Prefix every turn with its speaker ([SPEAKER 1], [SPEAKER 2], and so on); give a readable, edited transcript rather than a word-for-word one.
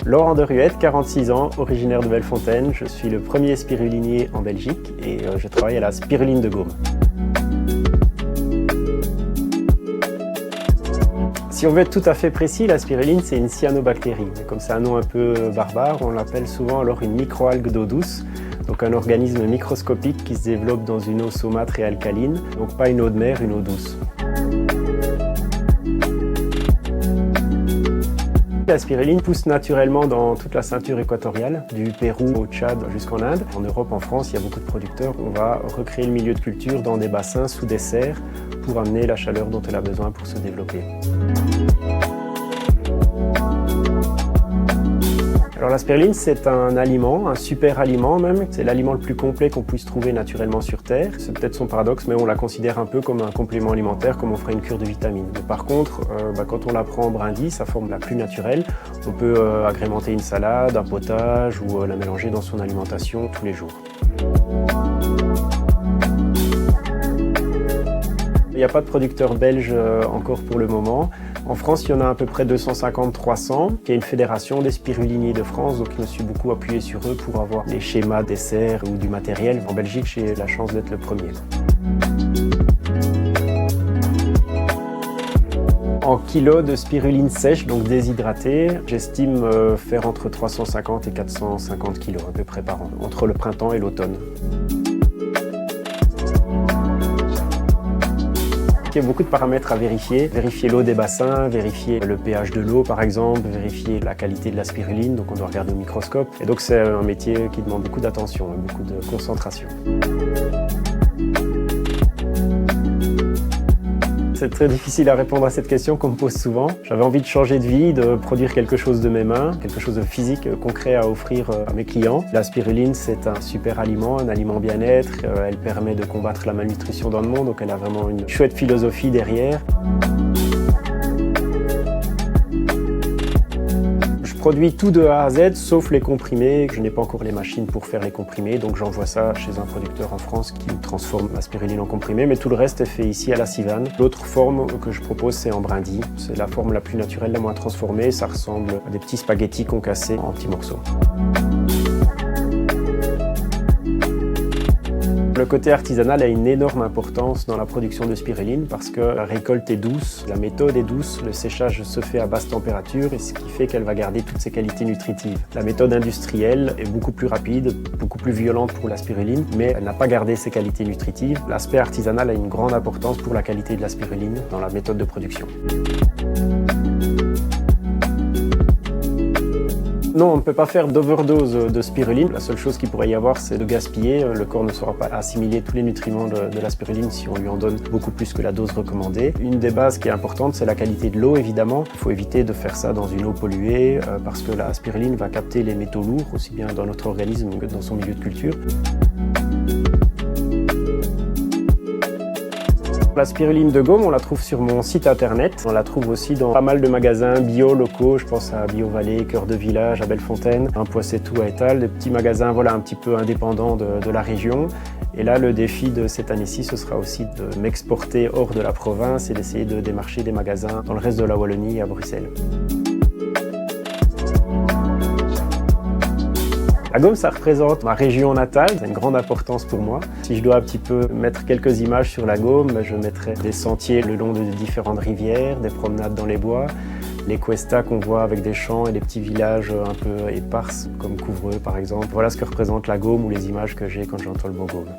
[SPEAKER 1] Laurent Deruette, 46 ans, originaire de Bellefontaine. Je suis le premier spirulinier en Belgique et je travaille à la spiruline de Gaume. Si on veut être tout à fait précis, la spiruline c'est une cyanobactérie. Comme c'est un nom un peu barbare, on l'appelle souvent alors une microalgue d'eau douce. Donc un organisme microscopique qui se développe dans une eau saumâtre et alcaline. Donc pas une eau de mer, une eau douce. La spiruline pousse naturellement dans toute la ceinture équatoriale, du Pérou au Tchad jusqu'en Inde. En Europe, en France, il y a beaucoup de producteurs. On va recréer le milieu de culture dans des bassins sous des serres pour amener la chaleur dont elle a besoin pour se développer. Alors la spiruline, c'est un aliment, un super aliment même. C'est l'aliment le plus complet qu'on puisse trouver naturellement sur Terre. C'est peut-être son paradoxe, mais on la considère un peu comme un complément alimentaire, comme on ferait une cure de vitamines. Mais par contre, quand on la prend en brindilles, sa forme la plus naturelle, on peut agrémenter une salade, un potage ou la mélanger dans son alimentation tous les jours. Il n'y a pas de producteur belge encore pour le moment. En France, il y en a à peu près 250-300, qui est une fédération des spiruliniers de France, donc je me suis beaucoup appuyé sur eux pour avoir les schémas des serres ou du matériel. En Belgique, j'ai la chance d'être le premier. En kilos de spiruline sèche, donc déshydratée, j'estime faire entre 350 et 450 kilos à peu près par an, entre le printemps et l'automne. Il y a beaucoup de paramètres à vérifier. Vérifier l'eau des bassins, vérifier le pH de l'eau par exemple, vérifier la qualité de la spiruline, donc on doit regarder au microscope. Et donc c'est un métier qui demande beaucoup d'attention, beaucoup de concentration. C'est très difficile à répondre à cette question qu'on me pose souvent. J'avais envie de changer de vie, de produire quelque chose de mes mains, quelque chose de physique, concret à offrir à mes clients. La spiruline, c'est un super aliment, un aliment bien-être. Elle permet de combattre la malnutrition dans le monde, donc elle a vraiment une chouette philosophie derrière. Je produis tout de A à Z, sauf les comprimés. Je n'ai pas encore les machines pour faire les comprimés, donc j'envoie ça chez un producteur en France qui transforme la spiruline en comprimé, mais tout le reste est fait ici à la Civane. L'autre forme que je propose, c'est en brindilles. C'est la forme la plus naturelle, la moins transformée. Ça ressemble à des petits spaghettis concassés en petits morceaux. Le côté artisanal a une énorme importance dans la production de spiruline parce que la récolte est douce, la méthode est douce, le séchage se fait à basse température et ce qui fait qu'elle va garder toutes ses qualités nutritives. La méthode industrielle est beaucoup plus rapide, beaucoup plus violente pour la spiruline, mais elle n'a pas gardé ses qualités nutritives. L'aspect artisanal a une grande importance pour la qualité de la spiruline dans la méthode de production. Non, on ne peut pas faire d'overdose de spiruline. La seule chose qu'il pourrait y avoir, c'est de gaspiller. Le corps ne saura pas assimiler tous les nutriments de la spiruline si on lui en donne beaucoup plus que la dose recommandée. Une des bases qui est importante, c'est la qualité de l'eau, évidemment. Il faut éviter de faire ça dans une eau polluée parce que la spiruline va capter les métaux lourds, aussi bien dans notre organisme que dans son milieu de culture. La spiruline de Gaume, on la trouve sur mon site internet. On la trouve aussi dans pas mal de magasins bio locaux. Je pense à Bio Vallée, Cœur de Village, à Bellefontaine, un Poissetou à Étal, des petits magasins un petit peu indépendants de la région. Et là, le défi de cette année-ci, ce sera aussi de m'exporter hors de la province et d'essayer de démarcher des magasins dans le reste de la Wallonie et à Bruxelles. La Gaume, ça représente ma région natale, c'est une grande importance pour moi. Si je dois un petit peu mettre quelques images sur la Gaume, je mettrai des sentiers le long de différentes rivières, des promenades dans les bois, les cuestas qu'on voit avec des champs et des petits villages un peu éparses, comme Couvreux par exemple. Voilà ce que représente la Gaume ou les images que j'ai quand j'entends le mot Gaume.